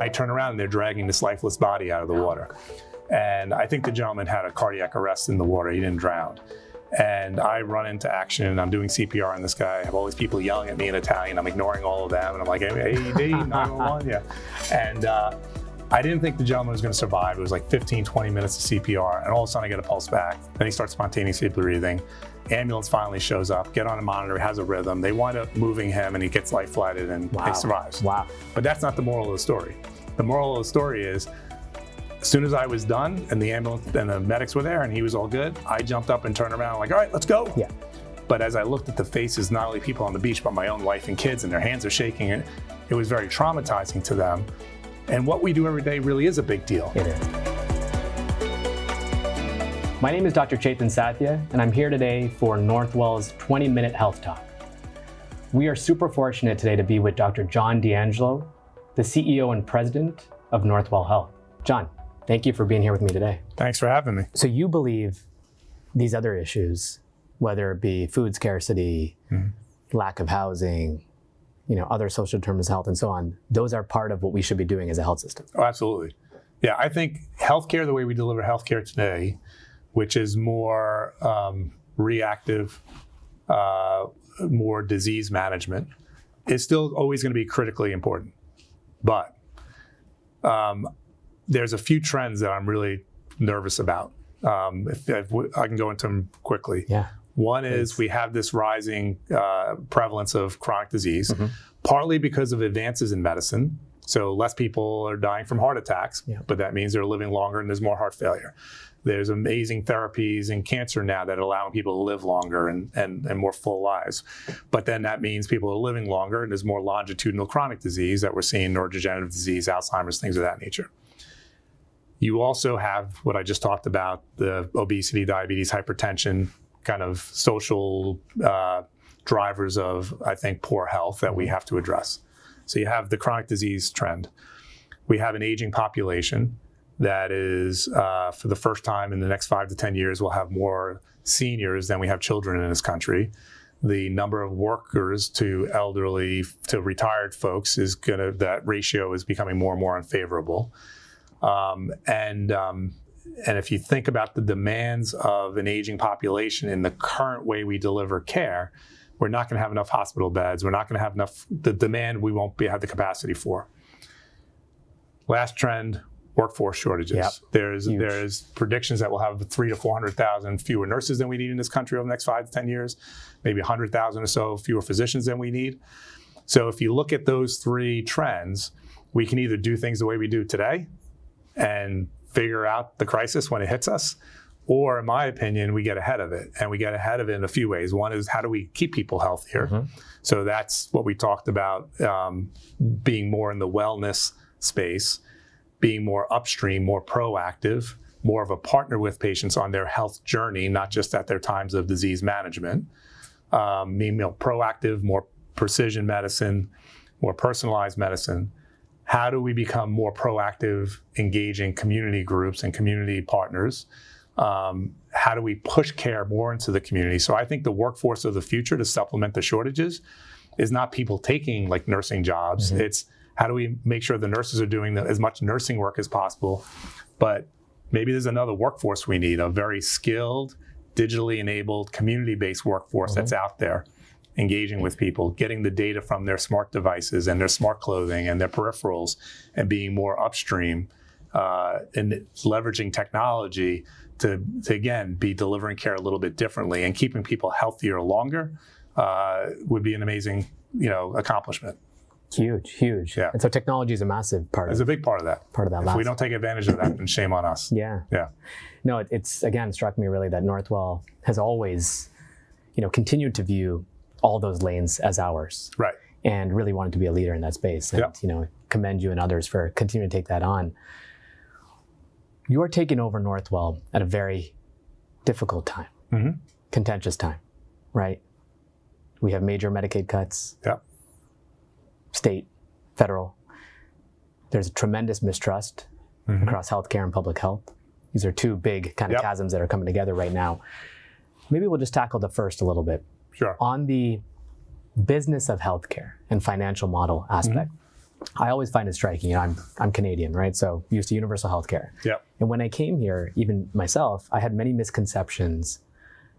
I turn around and they're dragging this lifeless body out of the water. And I think the gentleman had a cardiac arrest in the water. He didn't drown. And I run into action and I'm doing CPR on this guy. I have all these people yelling at me in Italian. I'm ignoring all of them. And I'm like, AED, 911, yeah. And I didn't think the gentleman was going to survive. It was like 15, 20 minutes of CPR. And all of a sudden I get a pulse back. Then he starts spontaneously breathing. Ambulance finally shows up, get on a monitor, he has a rhythm. They wind up moving him and he gets life flighted and he survives. Wow. But that's not the moral of the story. The moral of the story is, as soon as I was done and the ambulance and the medics were there and he was all good, I jumped up and turned around like, all right, let's go. Yeah. But as I looked at the faces, not only people on the beach, but my own wife and kids, and their hands are shaking, it was very traumatizing to them. And what we do every day really is a big deal. It is. My name is Dr. Chetan Sathya, and I'm here today for Northwell's 20-minute health talk. We are super fortunate today to be with Dr. John D'Angelo, the CEO and president of Northwell Health. John, thank you for being here with me today. Thanks for having me. So you believe these other issues, whether it be food scarcity, lack of housing, other social determinants of health and so on, those are part of what we should be doing as a health system. Oh, absolutely. Yeah, I think healthcare, the way we deliver healthcare today, which is more reactive, more disease management, is still always going to be critically important. But there's a few trends that I'm really nervous about. If I can go into them quickly. Yeah. One is we have this rising prevalence of chronic disease, partly because of advances in medicine. So less people are dying from heart attacks, but that means they're living longer and there's more heart failure. There's amazing therapies in cancer now that allow people to live longer and more full lives. But then that means people are living longer and there's more longitudinal chronic disease that we're seeing, neurodegenerative disease, Alzheimer's, things of that nature. You also have what I just talked about, the obesity, diabetes, hypertension, kind of social drivers of, I think, poor health that we have to address. So you have the chronic disease trend. We have an aging population that is, for the first time in the next 5 to 10 years, we'll have more seniors than we have children in this country. The number of workers to elderly, to retired folks that ratio is becoming more and more unfavorable. And if you think about the demands of an aging population in the current way we deliver care, we're not going to have enough hospital beds. We're not going to have enough, the demand we won't have the capacity for. Last trend, workforce shortages. Yep. There's predictions that we'll have 300,000 to 400,000 fewer nurses than we need in this country over the next 5 to 10 years, maybe 100,000 or so fewer physicians than we need. So if you look at those three trends, we can either do things the way we do today and figure out the crisis when it hits us, or in my opinion, we get ahead of it. And we get ahead of it in a few ways. One is, how do we keep people healthier? So that's what we talked about, being more in the wellness space, being more upstream, more proactive, more of a partner with patients on their health journey, not just at their times of disease management. Being proactive, more precision medicine, more personalized medicine. How do we become more proactive, engaging community groups and community partners? How do we push care more into the community? So I think the workforce of the future to supplement the shortages is not people taking like nursing jobs. It's how do we make sure the nurses are doing as much nursing work as possible? But maybe there's another workforce we need, a very skilled, digitally enabled, community-based workforce that's out there, engaging with people, getting the data from their smart devices and their smart clothing and their peripherals, and being more upstream and leveraging technology to again, be delivering care a little bit differently and keeping people healthier longer would be an amazing, accomplishment. Huge. Yeah. And so technology is a massive part. It's a big part of that. If we don't take advantage of that, then shame on us. Yeah. No, it's again struck me really that Northwell has always, continued to view all those lanes as ours. Right. And really wanted to be a leader in that space. And, commend you and others for continuing to take that on. You are taking over Northwell at a very difficult time, contentious time, right? We have major Medicaid cuts. State, federal. There's a tremendous mistrust across healthcare and public health. These are two big kind of chasms that are coming together right now. Maybe we'll just tackle the first a little bit. Sure. On the business of healthcare and financial model aspect, I always find it striking. I'm Canadian, right? So used to universal healthcare. Yep. And when I came here, even myself, I had many misconceptions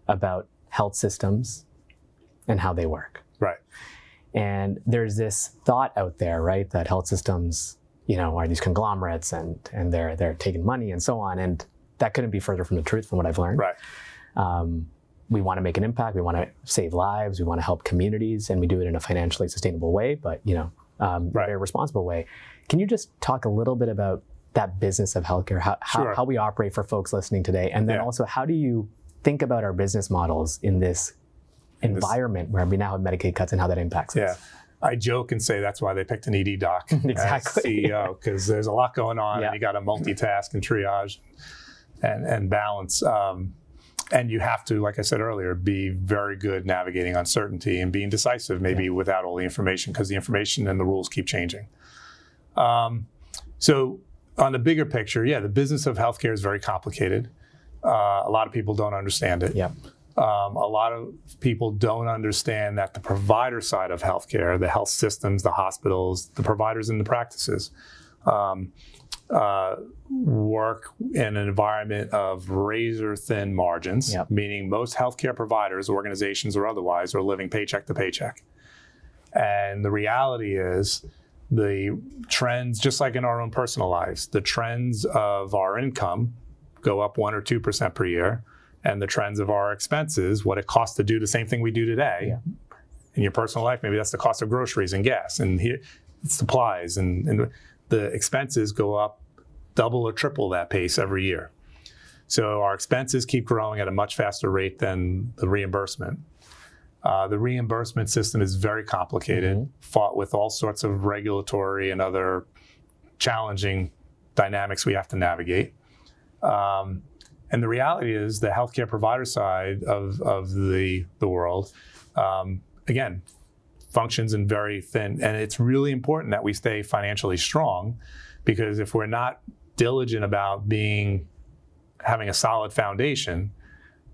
about health systems and how they work. Right. And there's this thought out there, right, that health systems, are these conglomerates and they're taking money and so on. And that couldn't be further from the truth from what I've learned. Right. We want to make an impact. We want to save lives. We want to help communities, and we do it in a financially sustainable way, but very responsible way. Can you just talk a little bit about that business of healthcare, how we operate for folks listening today, and then also how do you think about our business models in this environment where we now have Medicaid cuts and how that impacts us? I joke and say that's why they picked an ED doc as CEO, because there's a lot going on and you got to multitask and triage and balance. And you have to, like I said earlier, be very good navigating uncertainty and being decisive, maybe without all the information, because the information and the rules keep changing. So on the bigger picture, the business of healthcare is very complicated. A lot of people don't understand it. Yep. A lot of people don't understand that the provider side of healthcare, the health systems, the hospitals, the providers and the practices, work in an environment of razor-thin margins, meaning most healthcare providers, organizations or otherwise, are living paycheck to paycheck. And the reality is the trends, just like in our own personal lives, the trends of our income go up 1 or 2% per year, and the trends of our expenses, what it costs to do the same thing we do today, in your personal life, maybe that's the cost of groceries and gas and supplies, and the expenses go up double or triple that pace every year. So our expenses keep growing at a much faster rate than the reimbursement. The reimbursement system is very complicated, fought with all sorts of regulatory and other challenging dynamics we have to navigate. And the reality is the healthcare provider side of the world, again, functions in very thin, and it's really important that we stay financially strong, because if we're not diligent about having a solid foundation,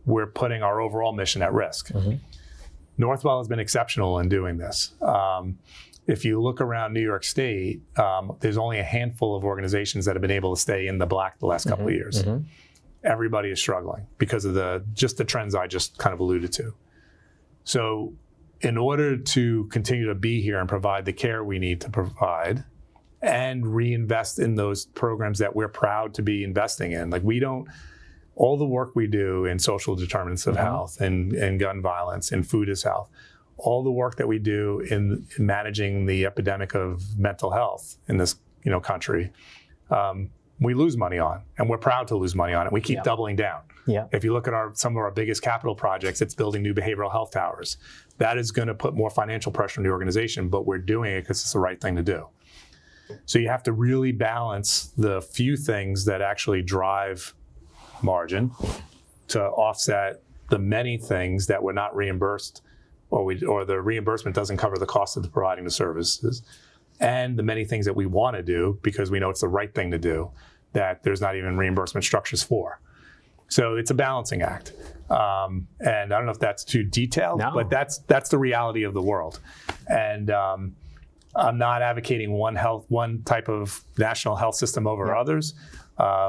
we're putting our overall mission at risk. Northwell has been exceptional in doing this. If you look around New York State, there's only a handful of organizations that have been able to stay in the black the last couple of years. Everybody is struggling because of just the trends I just kind of alluded to. So in order to continue to be here and provide the care we need to provide and reinvest in those programs that we're proud to be investing in, all the work we do in social determinants of health and gun violence and food is health, all the work that we do in managing the epidemic of mental health in this country, we lose money on, and we're proud to lose money on it. We keep doubling down. If you look at some of our biggest capital projects, it's building new behavioral health towers. That is going to put more financial pressure on the organization, but we're doing it because it's the right thing to do. So you have to really balance the few things that actually drive margin to offset the many things that we're not reimbursed, or the reimbursement doesn't cover the cost of providing the services, and the many things that we want to do because we know it's the right thing to do, that there's not even reimbursement structures for. So it's a balancing act. And I don't know if that's too detailed, but that's the reality of the world. And I'm not advocating one type of national health system over others.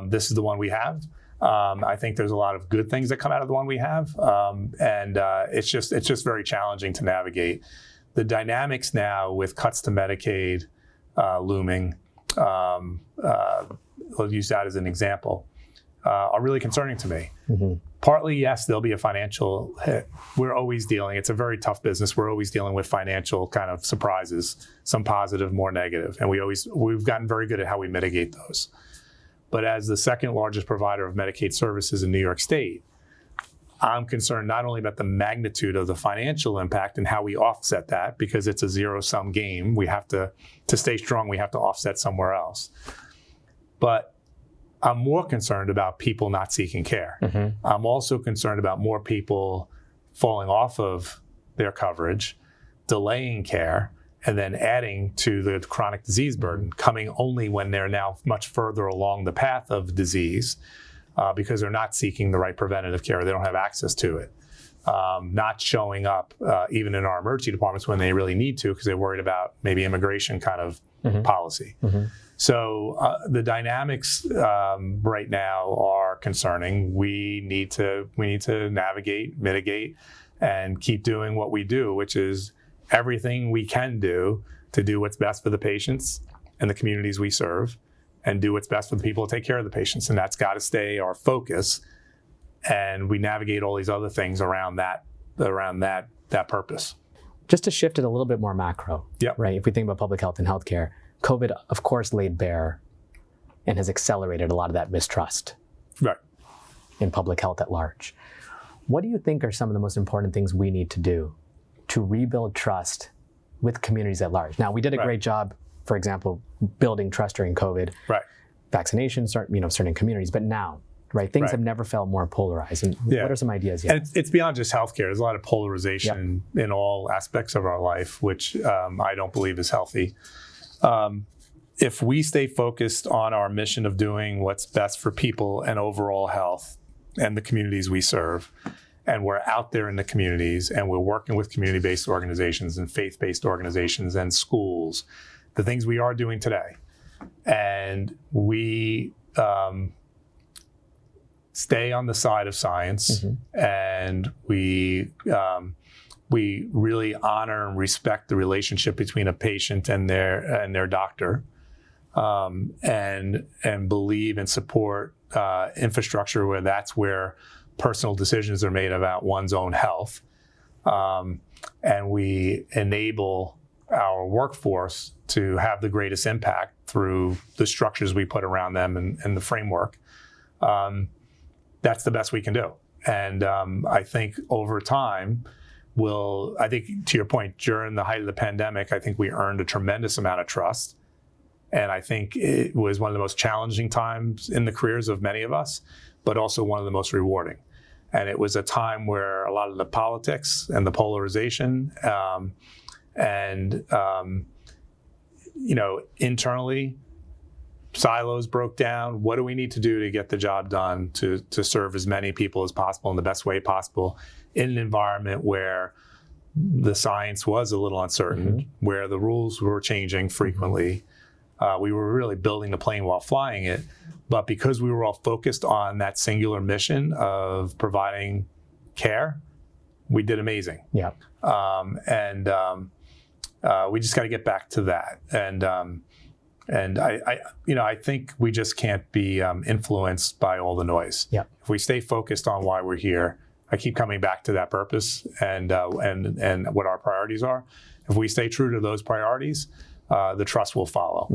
This is the one we have. I think there's a lot of good things that come out of the one we have. And it's just very challenging to navigate. The dynamics now with cuts to Medicaid looming, I'll use that as an example, are really concerning to me. Partly, yes, there'll be a financial hit. We're always it's a very tough business. We're always dealing with financial kind of surprises, some positive, more negative. And we've gotten very good at how we mitigate those. But as the second largest provider of Medicaid services in New York State, I'm concerned not only about the magnitude of the financial impact and how we offset that, because it's a zero-sum game. We have to stay strong, we have to offset somewhere else. But I'm more concerned about people not seeking care. I'm also concerned about more people falling off of their coverage, delaying care, and then adding to the chronic disease burden, coming only when they're now much further along the path of disease, because they're not seeking the right preventative care. They don't have access to it. not showing up even in our emergency departments when they really need to because they're worried about maybe immigration kind of policy. So the dynamics right now are concerning. We need to navigate, mitigate, and keep doing what we do, which is everything we can do to do what's best for the patients and the communities we serve, and do what's best for the people to take care of the patients. And that's got to stay our focus. And we navigate all these other things around that purpose. Just to shift it a little bit more macro, right? If we think about public health and healthcare, COVID, of course, laid bare and has accelerated a lot of that mistrust in public health at large. What do you think are some of the most important things we need to do to rebuild trust with communities at large? Now, we did a great job, for example, building trust during COVID, vaccinations, certain communities, but now, things have never felt more polarized. And what are some ideas? And it's beyond just healthcare. There's a lot of polarization in all aspects of our life, which I don't believe is healthy. If we stay focused on our mission of doing what's best for people and overall health and the communities we serve, and we're out there in the communities and we're working with community-based organizations and faith-based organizations and schools, the things we are doing today, and we stay on the side of science, and we really honor and respect the relationship between a patient and their doctor, and believe and support infrastructure where personal decisions are made about one's own health, and we enable our workforce to have the greatest impact through the structures we put around them and the framework. That's the best we can do. And I think over time, I think to your point, during the height of the pandemic, I think we earned a tremendous amount of trust. And I think it was one of the most challenging times in the careers of many of us, but also one of the most rewarding. And it was a time where a lot of the politics and the polarization internally, silos broke down. What do we need to do to get the job done to serve as many people as possible in the best way possible in an environment where the science was a little uncertain, where the rules were changing frequently. We were really building the plane while flying it. But because we were all focused on that singular mission of providing care, we did amazing. We just got to get back to that. And I think we just can't be influenced by all the noise. If we stay focused on why we're here, I keep coming back to that purpose and what our priorities are. If we stay true to those priorities, the trust will follow.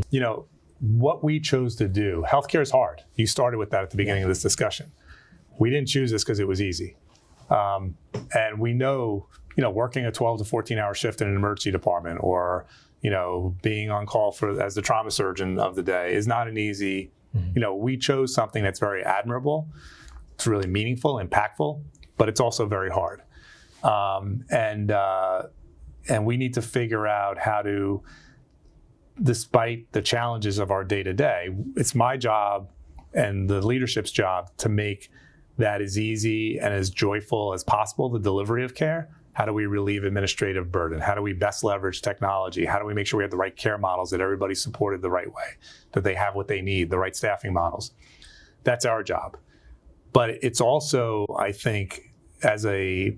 What we chose to do, healthcare is hard. You started with that at the beginning of this discussion. We didn't choose this because it was easy. And we know, working a 12 to 14 hour shift in an emergency department or being on call as the trauma surgeon of the day is not an easy, we chose something that's very admirable. It's really meaningful, impactful, but it's also very hard. And we need to figure out how to, despite the challenges of our day-to-day, it's my job and the leadership's job to make that as easy and as joyful as possible, the delivery of care. How do we relieve administrative burden? How do we best leverage technology? How do we make sure we have the right care models, that everybody's supported the right way, that they have what they need, the right staffing models? That's our job. But it's also, I think, as a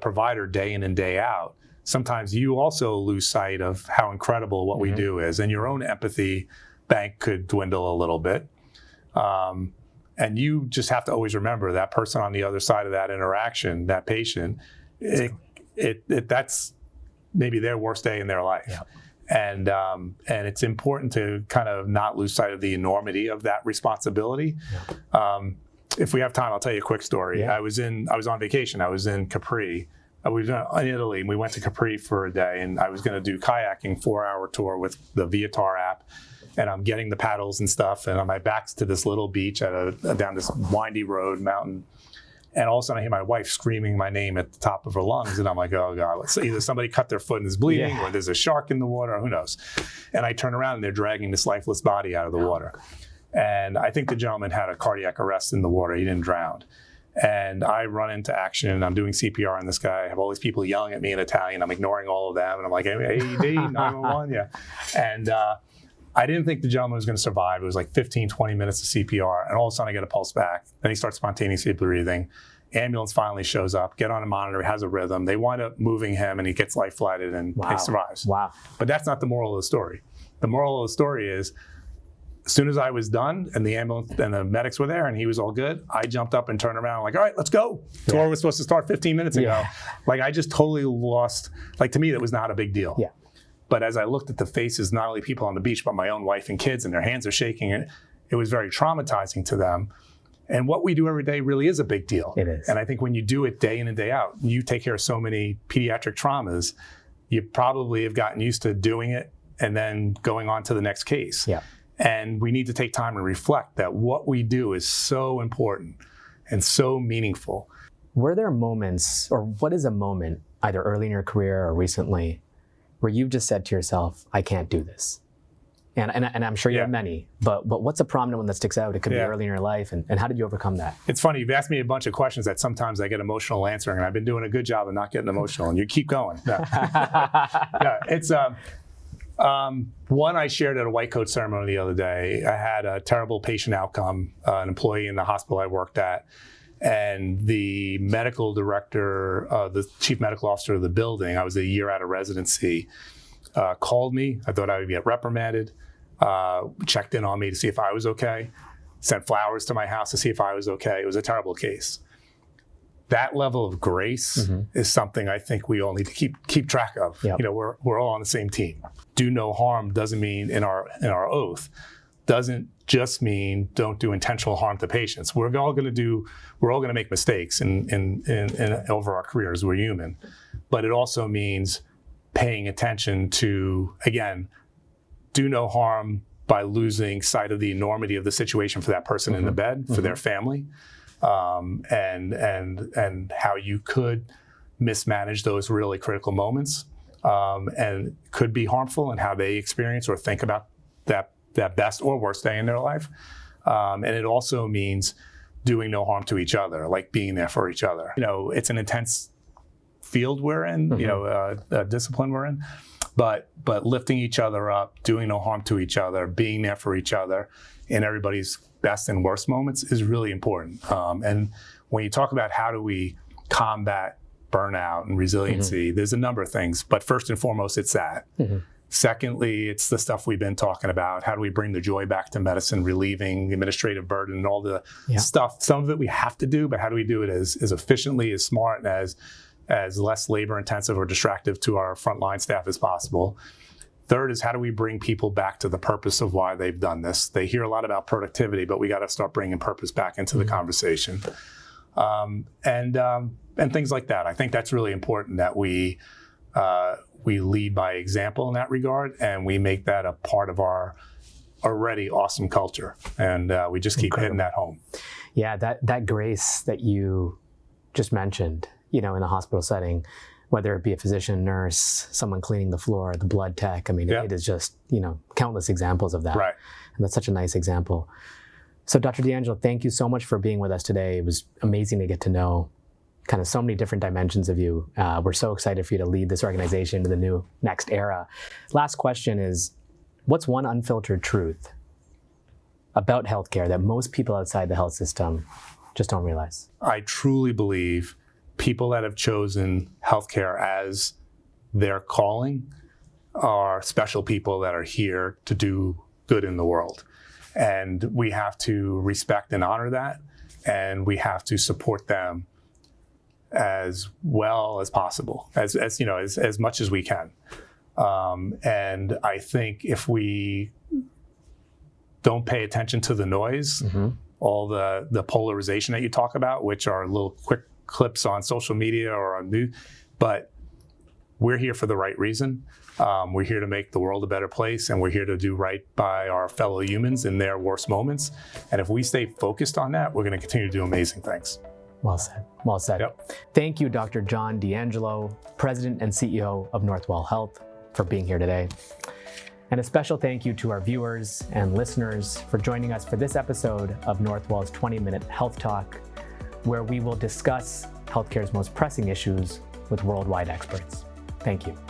provider day in and day out, sometimes you also lose sight of how incredible what we do is, and your own empathy bank could dwindle a little bit. And you just have to always remember that person on the other side of that interaction, that patient, that's maybe their worst day in their life. And it's important to kind of not lose sight of the enormity of that responsibility. If we have time, I'll tell you a quick story. I was on vacation. I was in Capri. We were in Italy, and we went to Capri for a day, and I was going to do kayaking 4-hour tour with the Viator app, and I'm getting the paddles and stuff, and on my back's to this little beach down this windy road, mountain, and all of a sudden I hear my wife screaming my name at the top of her lungs, and I'm like, oh God, either somebody cut their foot and is bleeding, or there's a shark in the water, who knows? And I turn around, and they're dragging this lifeless body out of the water. And I think the gentleman had a cardiac arrest in the water. He didn't drown. And I run into action and I'm doing CPR on this guy. I have all these people yelling at me in Italian. I'm ignoring all of them. And I'm like, AED, 911, yeah. And I didn't think the gentleman was going to survive. It was like 15, 20 minutes of CPR. And all of a sudden I get a pulse back. Then he starts spontaneously breathing. Ambulance finally shows up, get on a monitor, he has a rhythm. They wind up moving him and he gets life flighted and he survives. Wow. But that's not the moral of the story. The moral of the story is, as soon as I was done and the ambulance and the medics were there and he was all good, I jumped up and turned around like, all right, let's go. Tour was supposed to start 15 minutes ago. Like I just totally lost, like to me, that was not a big deal. Yeah. But as I looked at the faces, not only people on the beach, but my own wife and kids, and their hands are shaking, and it was very traumatizing to them. And what we do every day really is a big deal. It is. And I think when you do it day in and day out, you take care of so many pediatric traumas, you probably have gotten used to doing it and then going on to the next case. Yeah. And we need to take time and reflect that what we do is so important and so meaningful. Were there moments, or what is a moment, either early in your career or recently, where you've just said to yourself, I can't do this? And I'm sure you have many, but what's a prominent one that sticks out? It could be early in your life, and how did you overcome that? It's funny, you've asked me a bunch of questions that sometimes I get emotional answering, and I've been doing a good job of not getting emotional, and you keep going. No. It's one I shared at a white coat ceremony the other day. I had a terrible patient outcome, an employee in the hospital I worked at, and the medical director, the chief medical officer of the building, I was a year out of residency, called me. I thought I would get reprimanded, checked in on me to see if I was okay, sent flowers to my house to see if I was okay. It was a terrible case. That level of grace is something I think we all need to keep track of. Yep. You know, we're all on the same team. Do no harm doesn't mean in our oath doesn't just mean don't do intentional harm to patients. We're all going to make mistakes in over our careers. We're human, but it also means paying attention to, again, do no harm by losing sight of the enormity of the situation for that person in the bed, for their family. And how you could mismanage those really critical moments, and could be harmful, and how they experience or think about that best or worst day in their life. And it also means doing no harm to each other, like being there for each other. You know, it's an intense field we're in, you know, discipline we're in, but lifting each other up, doing no harm to each other, being there for each other in everybody's best and worst moments is really important. And when you talk about how do we combat burnout and resiliency, there's a number of things, but first and foremost, it's that. Secondly, it's the stuff we've been talking about. How do we bring the joy back to medicine, relieving the administrative burden and all the stuff? Some of it we have to do, but how do we do it as efficiently, as smart, and as less labor intensive or distractive to our frontline staff as possible? Third is, how do we bring people back to the purpose of why they've done this? They hear a lot about productivity, but we got to start bringing purpose back into the conversation, and things like that. I think that's really important, that we lead by example in that regard, and we make that a part of our already awesome culture, and we just keep hitting that home. Yeah, that grace that you just mentioned, you know, in a hospital setting, whether it be a physician, nurse, someone cleaning the floor, the blood tech. I mean, it is just, you know, countless examples of that. Right. And that's such a nice example. So Dr. D'Angelo, thank you so much for being with us today. It was amazing to get to know kind of so many different dimensions of you. We're so excited for you to lead this organization to the next era. Last question is, what's one unfiltered truth about healthcare that most people outside the health system just don't realize? I truly believe people that have chosen healthcare as their calling are special people that are here to do good in the world. And we have to respect and honor that, and we have to support them as well as possible, as you know, as much as we can. And I think if we don't pay attention to the noise, all the polarization that you talk about, which are little quick clips on social media or on news, but we're here for the right reason. We're here to make the world a better place, and we're here to do right by our fellow humans in their worst moments. And if we stay focused on that, we're going to continue to do amazing things. Well said. Well said. Yep. Thank you, Dr. John D'Angelo, President and CEO of Northwell Health, for being here today. And a special thank you to our viewers and listeners for joining us for this episode of Northwell's 20-Minute Health Talk. where we will discuss healthcare's most pressing issues with worldwide experts. Thank you.